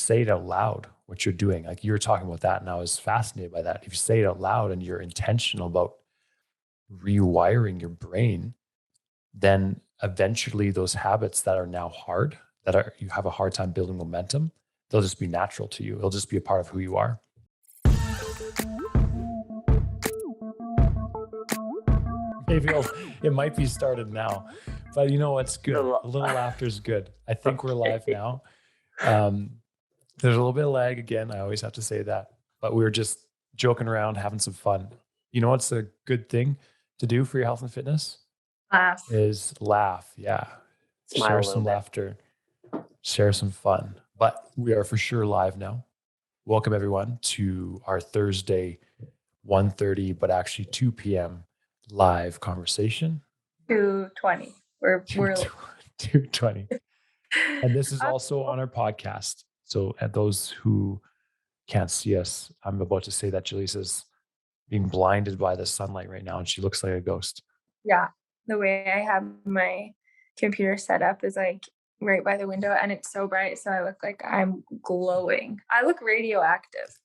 say it out loud, what you're doing. Like you were talking about that, and I was fascinated by that. If you say it out loud and you're intentional about rewiring your brain, then eventually those habits that are now hard, that are you have a hard time building momentum, they'll just be natural to you. It'll just be a part of who you are. Maybe it might be started now, but you know what's good? A little laughter is good. I think we're live now. There's a little bit of lag again. I always have to say that, but we were just joking around, having some fun. You know what's a good thing to do for your health and fitness? Laugh. Is laugh. Yeah. Smile Share a some little bit. laughter, share some fun. But we are for sure live now. Welcome everyone to our Thursday 1:30, but actually 2 p.m. live conversation. 2:20. We're 2:20. And this is also on our podcast. So at those who can't see us, I'm about to say that Jilisa's being blinded by the sunlight right now, and she looks like a ghost. Yeah. The way I have my computer set up is like right by the window, and it's so bright, so I look like I'm glowing. I look radioactive.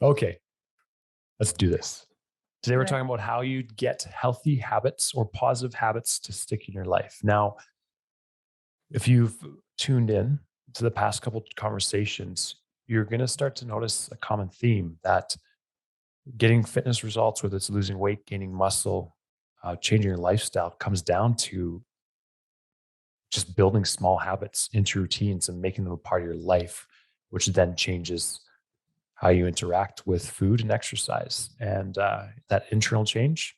Okay, let's do this. Today, we're talking about how you get healthy habits or positive habits to stick in your life. Now, if you've tuned in to the past couple of conversations, you're going to start to notice a common theme that getting fitness results, whether it's losing weight, gaining muscle, changing your lifestyle, comes down to just building small habits into routines and making them a part of your life, which then changes how you interact with food and exercise. And that internal change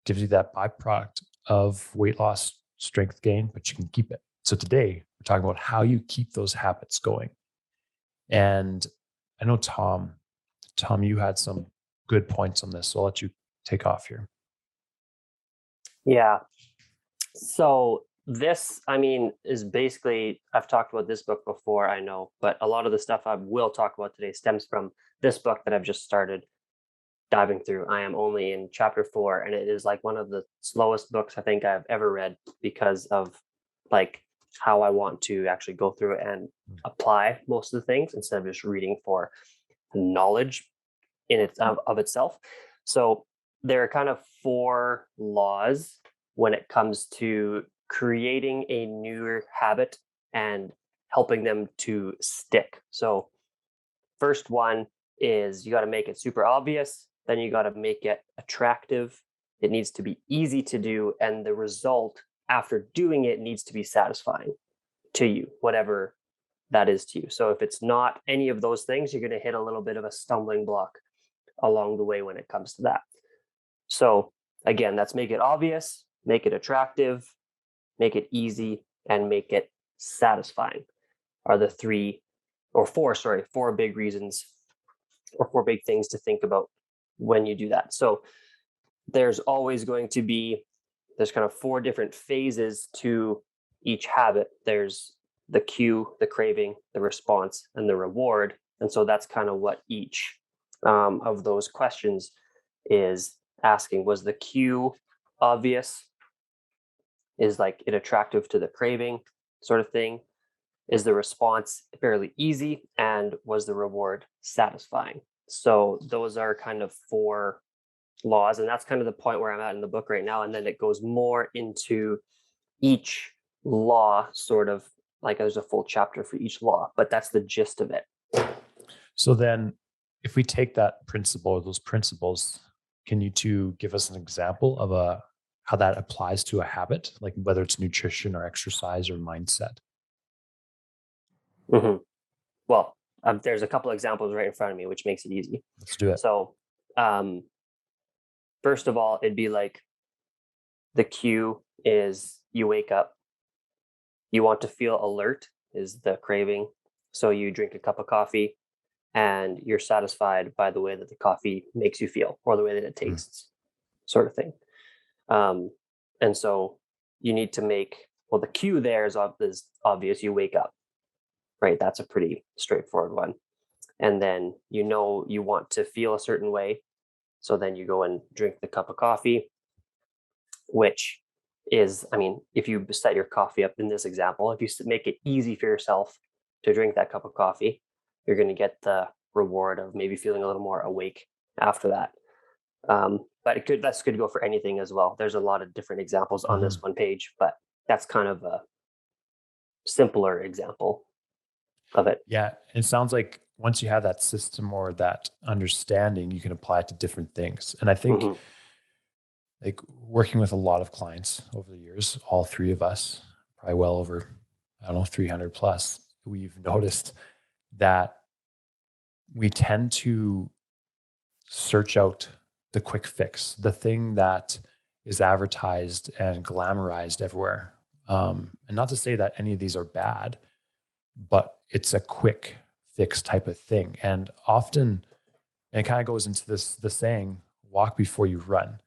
gives you that byproduct of weight loss, strength gain, but you can keep it. So today we're talking about how you keep those habits going. And I know Tom, you had some good points on this, so I'll let you take off here. Yeah. So this, is basically, I've talked about this book before, I know, but a lot of the stuff I will talk about today stems from this book that I've just started diving through. I am only in chapter 4, and it is like one of the slowest books I think I've ever read because of like how I want to actually go through it and apply most of the things instead of just reading for knowledge in its of itself. So there are kind of 4 laws when it comes to creating a newer habit and helping them to stick. So first one is you got to make it super obvious. Then you got to make it attractive. It needs to be easy to do. And the result after doing it needs to be satisfying to you, whatever that is to you. So if it's not any of those things, you're going to hit a little bit of a stumbling block along the way when it comes to that. So again, that's make it obvious, make it attractive, make it easy, and make it satisfying are the 4 big reasons or 4 big things to think about when you do that. So there's always going to be, there's kind of 4 different phases to each habit. There's the cue, the craving, the response, and the reward. And so that's kind of what each of those questions is asking. Was the cue obvious? Is like it attractive to the craving sort of thing? Is the response fairly easy? And was the reward satisfying? So those are kind of 4 laws. And that's kind of the point where I'm at in the book right now. And then it goes more into each law, sort of like there's a full chapter for each law, but that's the gist of it. So then if we take that principle or those principles, can you two give us an example of how that applies to a habit, like whether it's nutrition or exercise or mindset? Mm-hmm. Well, there's a couple examples right in front of me, which makes it easy. Let's do it. So first of all, it'd be like the cue is you wake up, you want to feel alert is the craving. So you drink a cup of coffee and you're satisfied by the way that the coffee makes you feel or the way that it tastes, sort of thing. And so you need to make, well, the cue there is obvious. You wake up, right? That's a pretty straightforward one. And then you know you want to feel a certain way. So then you go and drink the cup of coffee, which is, I mean, if you set your coffee up in this example, if you make it easy for yourself to drink that cup of coffee, you're going to get the reward of maybe feeling a little more awake after that. But that's good to go for anything as well. There's a lot of different examples on this one page, but that's kind of a simpler example of it. Yeah. It sounds like once you have that system or that understanding, you can apply it to different things. And I think Mhm. like working with a lot of clients over the years, all three of us, probably well over, I don't know, 300 plus, we've noticed that we tend to search out the quick fix, the thing that is advertised and glamorized everywhere. And not to say that any of these are bad, but it's a quick fix type of thing. And often, and it kind of goes into the saying, walk before you run,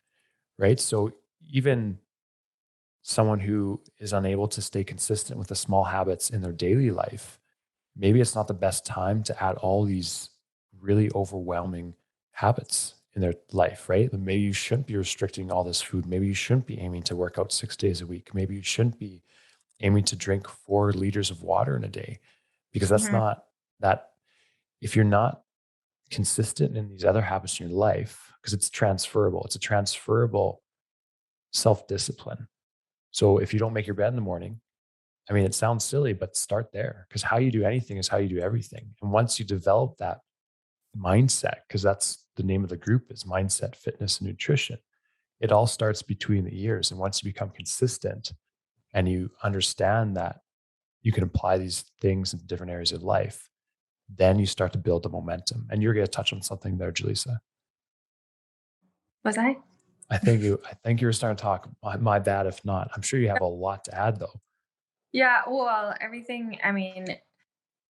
right? So even someone who is unable to stay consistent with the small habits in their daily life, maybe it's not the best time to add all these really overwhelming habits in their life, right? Maybe you shouldn't be restricting all this food. Maybe you shouldn't be aiming to work out 6 days a week. Maybe you shouldn't be aiming to drink 4 liters of water in a day, because that's Mhm. not that. If you're not consistent in these other habits in your life, because it's transferable, it's a transferable self discipline. So if you don't make your bed in the morning, I mean, it sounds silly, but start there, because how you do anything is how you do everything. And once you develop that mindset, because that's the name of the group, is mindset, fitness, and nutrition, it all starts between the ears. And once you become consistent and you understand that you can apply these things in different areas of life, then you start to build the momentum. And you're going to touch on something there, Jilisa. Was I? I think you were starting to talk. My bad if not. I'm sure you have a lot to add though. Yeah, well, everything, I mean,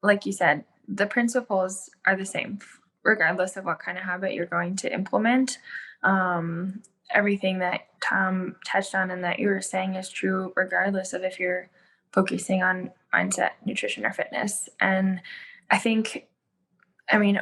like you said, the principles are the same regardless of what kind of habit you're going to implement. Um, Everything that Tom touched on and that you were saying is true, regardless of if you're focusing on mindset, nutrition, or fitness. And I think, I mean,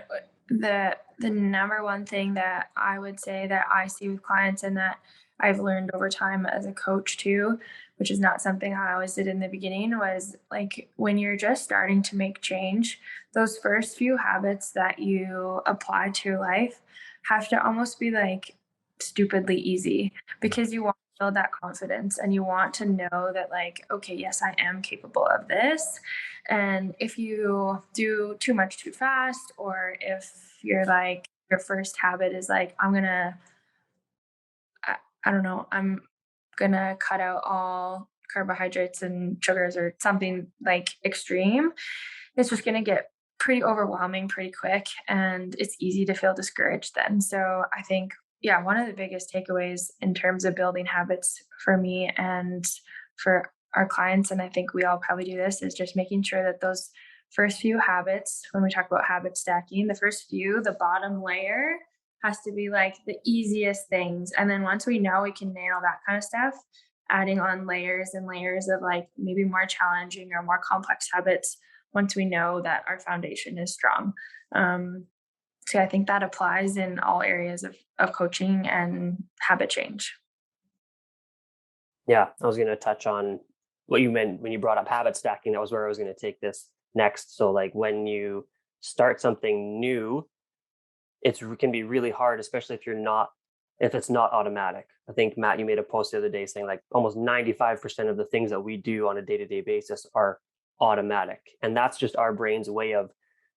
the number one thing that I would say that I see with clients and that I've learned over time as a coach too, which is not something I always did in the beginning, was like when you're just starting to make change, those first few habits that you apply to your life have to almost be like stupidly easy, because you want to build that confidence and you want to know that, like, okay, yes, I am capable of this. And if you do too much too fast, or if you're like, your first habit is like, I don't know, I'm gonna cut out all carbohydrates and sugars or something like extreme, it's just gonna get pretty overwhelming pretty quick. And it's easy to feel discouraged then. So I think, yeah, one of the biggest takeaways in terms of building habits for me and for our clients, and I think we all probably do this, is just making sure that those first few habits, when we talk about habit stacking, the first few, the bottom layer has to be like the easiest things. And then once we know we can nail that kind of stuff, adding on layers and layers of like maybe more challenging or more complex habits once we know that our foundation is strong. Um, so I think that applies in all areas of coaching and habit change. Yeah, I was going to touch on what you meant when you brought up habit stacking. That was where I was going to take this next. So, like when you start something new, it can be really hard, especially if it's not automatic. I think Matt, you made a post the other day saying like almost 95% of the things that we do on a day-to-day basis are automatic, and that's just our brain's way of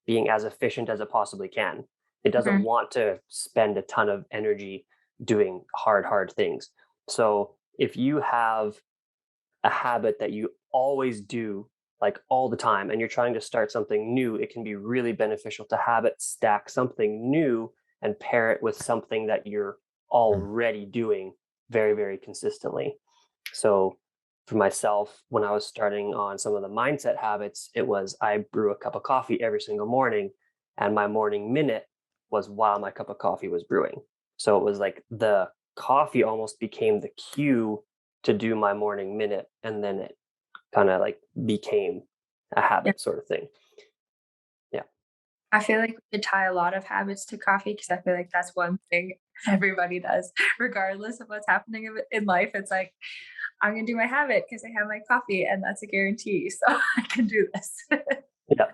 being as efficient as it possibly can. It doesn't Mhm. want to spend a ton of energy doing hard things. So if you have a habit that you always do, like all the time, and you're trying to start something new, it can be really beneficial to habit stack something new and pair it with something that you're Mm. already doing very consistently. So for myself, when I was starting on some of the mindset habits, it was I brew a cup of coffee every single morning, and my morning minute was while my cup of coffee was brewing. So it was like the coffee almost became the cue to do my morning minute, and then it kind of like became a Yeah. habit sort of thing. Yeah. I feel like we could tie a lot of habits to coffee, because I feel like that's one thing everybody does, regardless of what's happening in life. It's like, I'm going to do my habit because I have my coffee and that's a guarantee. So I can do this. Yeah.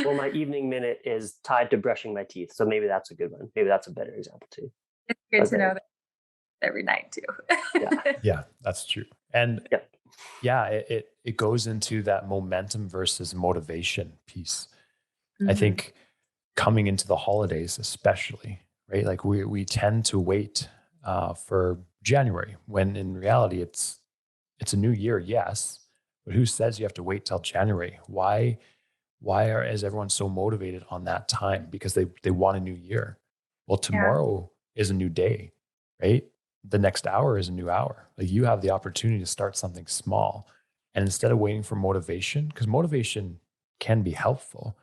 Well, my evening minute is tied to brushing my teeth. So maybe that's a good one. Maybe that's a better example too. It's good to Okay. know that every night too. Yeah, that's true. And Yeah. yeah, it goes into that momentum versus motivation piece. I Mhm. think coming into the holidays, especially, right? Like we tend to wait for January when in reality it's a new year, yes, but who says you have to wait till January? Is everyone so motivated on that time? Because they want a new year. Well, tomorrow is a new day, right? The next hour is a new hour. Like you have the opportunity to start something small. And instead of waiting for motivation, because motivation can be helpful,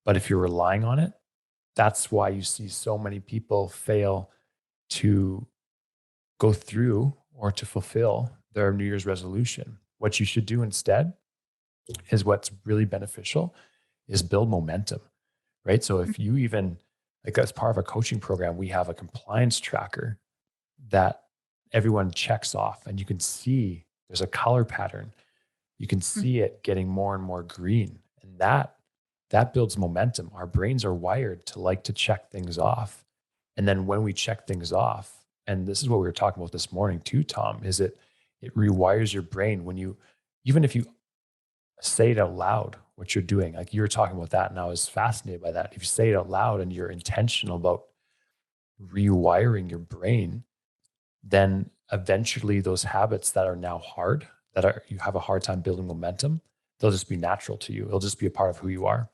but if you're relying on it, that's why you see so many people fail to go through or to fulfill their New Year's resolution. What you should do instead is what's really beneficial is build momentum, right? So if you even, like as part of a coaching program, we have a compliance tracker that everyone checks off and you can see there's a color pattern. You can see it getting more and more green. And that builds momentum. Our brains are wired to like to check things off. And then when we check things off, and this is what we were talking about this morning too, Tom, is it rewires your brain when you, even if you say it out loud, what you're doing, like you were talking about that. And I was fascinated by that. If you say it out loud and you're intentional about rewiring your brain, then eventually those habits that are now hard, that are, you have a hard time building momentum, they'll just be natural to you. It'll just be a part of who you are.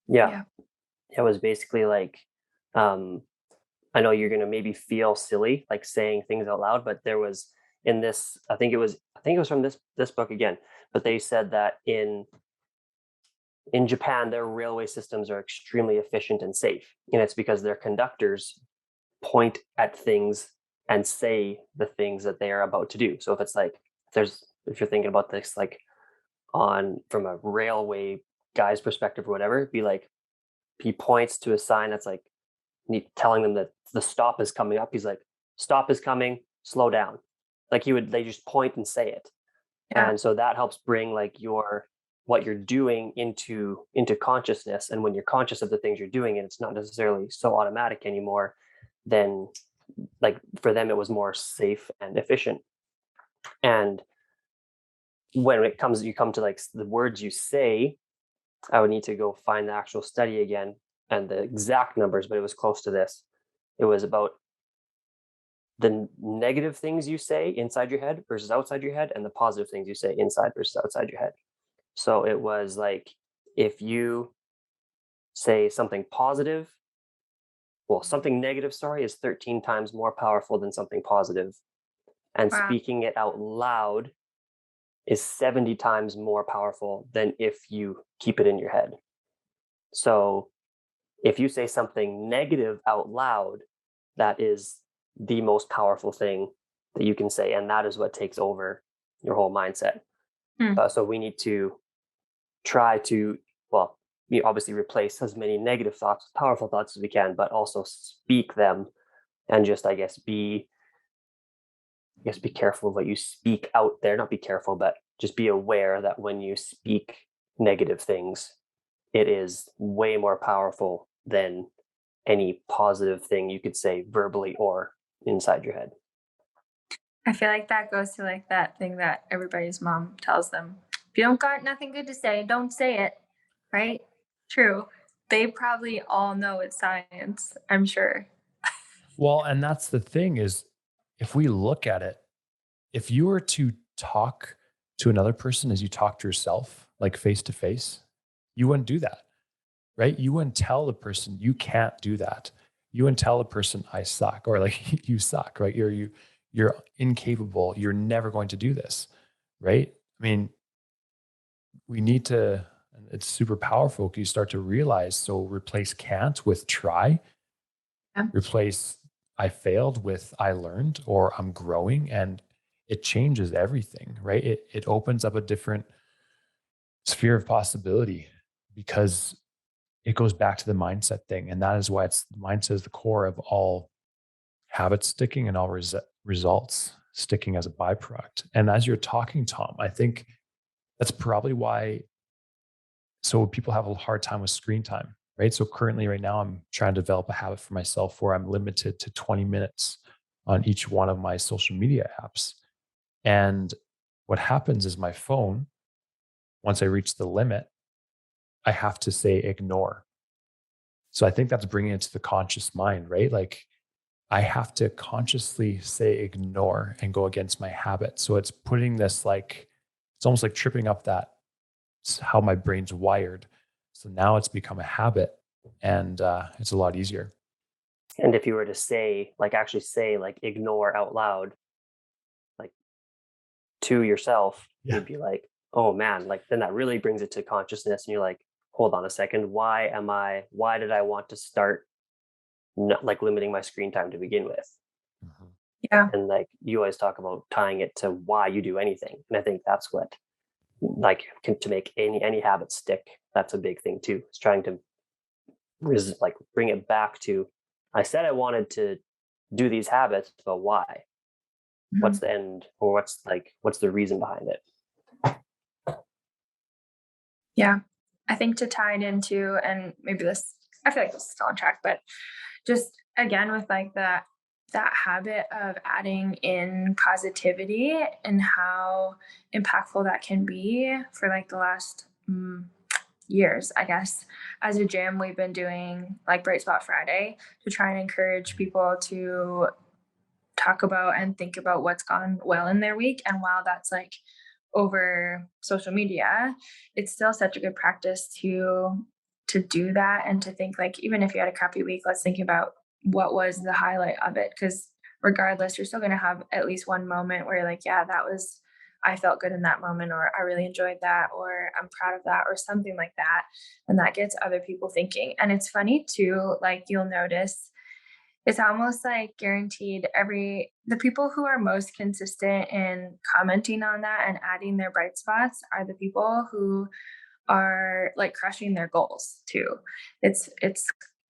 Yeah. It was basically like, I know you're gonna maybe feel silly like saying things out loud, but there was in this, I think it was from this book again, but they said that in Japan, their railway systems are extremely efficient and safe. And it's because their conductors point at things and say the things that they are about to do. So if it's like if you're thinking about this like on from a railway guy's perspective or whatever, it'd be like he points to a sign that's like telling them that the stop is coming up. He's like, stop is coming, slow down. Like they just point and say it. Yeah. And so that helps bring like what you're doing into consciousness. And when you're conscious of the things you're doing and it's not necessarily so automatic anymore, then like for them it was more safe and efficient. And when you come to like the words you say, I would need to go find the actual study again and the exact numbers, but it was close to this. It was about the negative things you say inside your head versus outside your head, and the positive things you say inside versus outside your head. So it was like if you say something positive, well, something negative, sorry, is 13 times more powerful than something positive. And Wow. speaking it out loud is 70 times more powerful than if you keep it in your head. So if you say something negative out loud, that is the most powerful thing that you can say. And that is what takes over your whole mindset. So we need to try to, well, you obviously replace as many negative thoughts with powerful thoughts as we can, but also speak them and just, I guess, be careful of what you speak out there. Not be careful, but just be aware that when you speak negative things, it is way more powerful than any positive thing you could say verbally or inside your head. I feel like that goes to like that thing that everybody's mom tells them. If you don't got nothing good to say, don't say it. Right? True. They probably all know it's science, I'm sure. Well, and that's the thing is if we look at it, if you were to talk to another person as you talk to yourself, like face to face, you wouldn't do that, right? You wouldn't tell the person you can't do that. You wouldn't tell the person I suck or like you suck, right? You're incapable. You're never going to do this, right? I mean, we need to, it's super powerful because you start to realize, so replace can't with try, replace I failed with I learned or I'm growing, and it changes everything, right? It opens up a different sphere of possibility because it goes back to the mindset thing. And that is why mindset is the core of all habit sticking and all results. sticking as a byproduct. And as you're talking, Tom, I think that's probably why so people have a hard time with screen time, right? So currently right now I'm trying to develop a habit for myself where I'm limited to 20 minutes on each one of my social media apps. And what happens is my phone, once I reach the limit, I have to say ignore. So I think that's bringing it to the conscious mind, right? Like I have to consciously say ignore and go against my habit. So it's putting this like, it's almost like tripping up that it's how my brain's wired. So now it's become a habit and it's a lot easier. And if you were to say, like, actually say, like, ignore out loud, like, to yourself, Yeah. you'd be like, oh man, like, then that really brings it to consciousness. And you're like, hold on a second. Why did I want to start like limiting my screen time to begin with? Mhm. Yeah. And like, you always talk about tying it to why you do anything. And I think that's what, like, to make any habit stick, that's a big thing too. It's trying to like bring it back to, I said I wanted to do these habits, but why? What's Mhm. the end, or what's the reason behind it? Yeah. I think to tie it into, and maybe this, I feel like this is still on track, but just again with like that habit of adding in positivity and how impactful that can be for like the last years, I guess. As a gym, we've been doing like Bright Spot Friday to try and encourage people to talk about and think about what's gone well in their week. And while that's like over social media, it's still such a good practice to do that and to think like, even if you had a crappy week, let's think about what was the highlight of it. Because regardless, you're still going to have at least one moment where you're like, yeah, that was, I felt good in that moment, or I really enjoyed that, or I'm proud of that, or something like that. And that gets other people thinking. And it's funny too, like you'll notice it's almost like guaranteed the people who are most consistent in commenting on that and adding their bright spots are the people who are like crushing their goals too. It's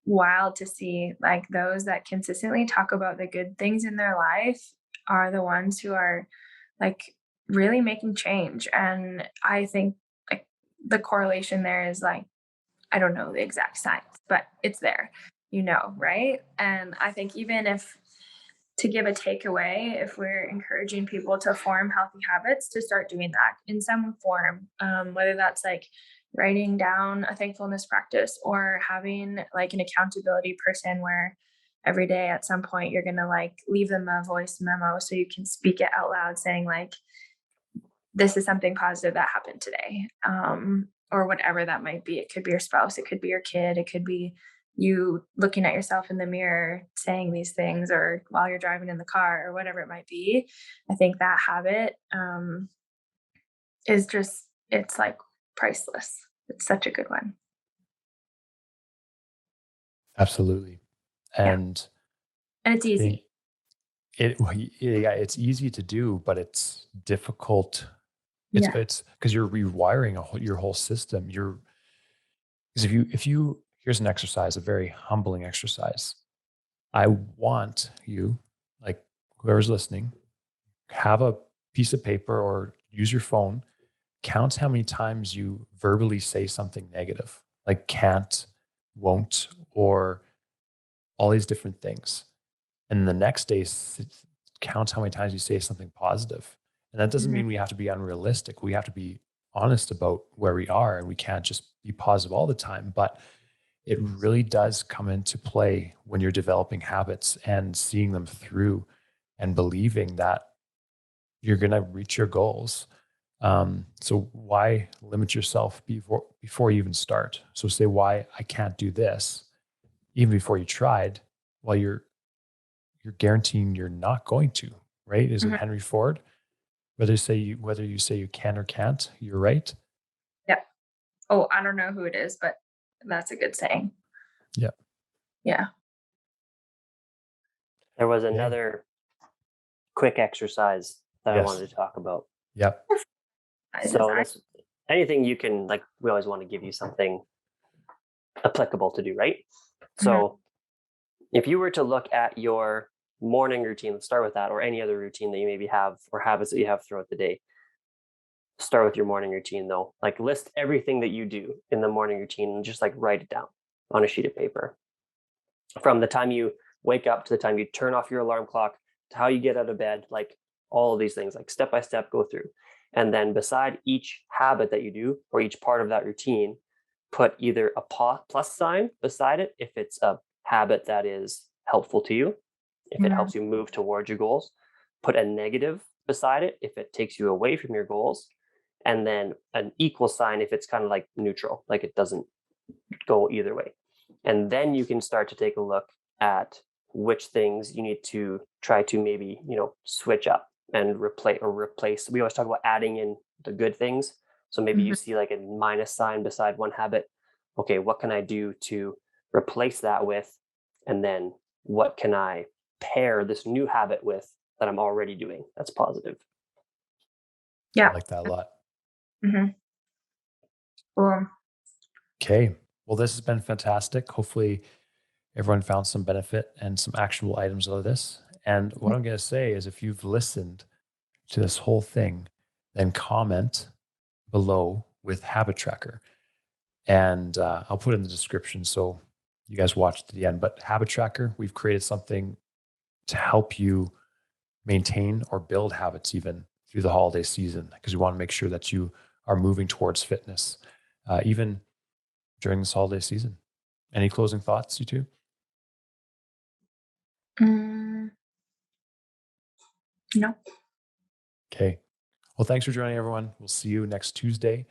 wild to see like those that consistently talk about the good things in their life are the ones who are like really making change. And I think like the correlation there is like, I don't know the exact science, but it's there, right? And I think even if to give a takeaway, if we're encouraging people to form healthy habits, to start doing that in some form, whether that's like writing down a thankfulness practice or having like an accountability person where every day at some point you're going to like leave them a voice memo so you can speak it out loud saying like, this is something positive that happened today, or whatever that might be. It could be your spouse, it could be your kid, it could be you looking at yourself in the mirror saying these things, or while you're driving in the car, or whatever it might be. I think that habit is just, it's like priceless. It's such a good one. Absolutely. Yeah. And And it's I think easy. it's easy to do, but it's difficult. Yeah. It's because you're rewiring your whole system. Because if you here's an exercise, a very humbling exercise. I want you, like whoever's listening, have a piece of paper or use your phone, count how many times you verbally say something negative, like can't, won't, or all these different things. And the next day, count how many times you say something positive. And that doesn't Mhm. mean we have to be unrealistic. We have to be honest about where we are, and we can't just be positive all the time. But it really does come into play when you're developing habits and seeing them through and believing that you're going to reach your goals. So why limit yourself before you even start? So say why I can't do this even before you tried. Well, you're guaranteeing you're not going to, right? Is it Mhm. Henry Ford? Whether you say you can or can't, you're right. Yeah. Oh, I don't know who it is, but that's a good saying. Yeah. Yeah. There was Okay. another quick exercise that I Yes. wanted to talk about. Yep. So this, anything you can, like, we always want to give you something applicable to do, right? Mhm. So if you were to look at your morning routine, let's start with that, or any other routine that you maybe have or habits that you have throughout the day. Start with your morning routine though. Like list everything that you do in the morning routine and just like write it down on a sheet of paper. From the time you wake up to the time you turn off your alarm clock to how you get out of bed, like all of these things, like step by step, go through. And then beside each habit that you do or each part of that routine, put either a plus sign beside it if it's a habit that is helpful to you, if it helps you move towards your goals. Put a negative beside it if it takes you away from your goals. And then an equal sign if it's kind of like neutral, like it doesn't go either way. And then you can start to take a look at which things you need to try to maybe, switch up and replace. We always talk about adding in the good things. So maybe you see like a minus sign beside one habit. Okay, what can I do to replace that with? And then what can I pair this new habit with that I'm already doing that's positive? Yeah. I like that a lot. Cool. Okay. Well, this has been fantastic. Hopefully everyone found some benefit and some actionable items out of this. And what I'm going to say is if you've listened to this whole thing, then comment below with habit tracker. And I'll put it in the description so you guys watch to the end. But habit tracker, we've created something to help you maintain or build habits even through the holiday season, because we want to make sure that you are moving towards fitness, even during this holiday season. Any closing thoughts, you two? No. Okay. Well, thanks for joining, everyone. We'll see you next Tuesday.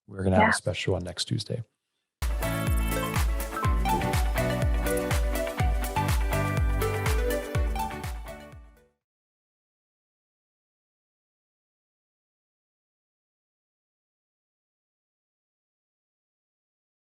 We're going to have a special on next Tuesday.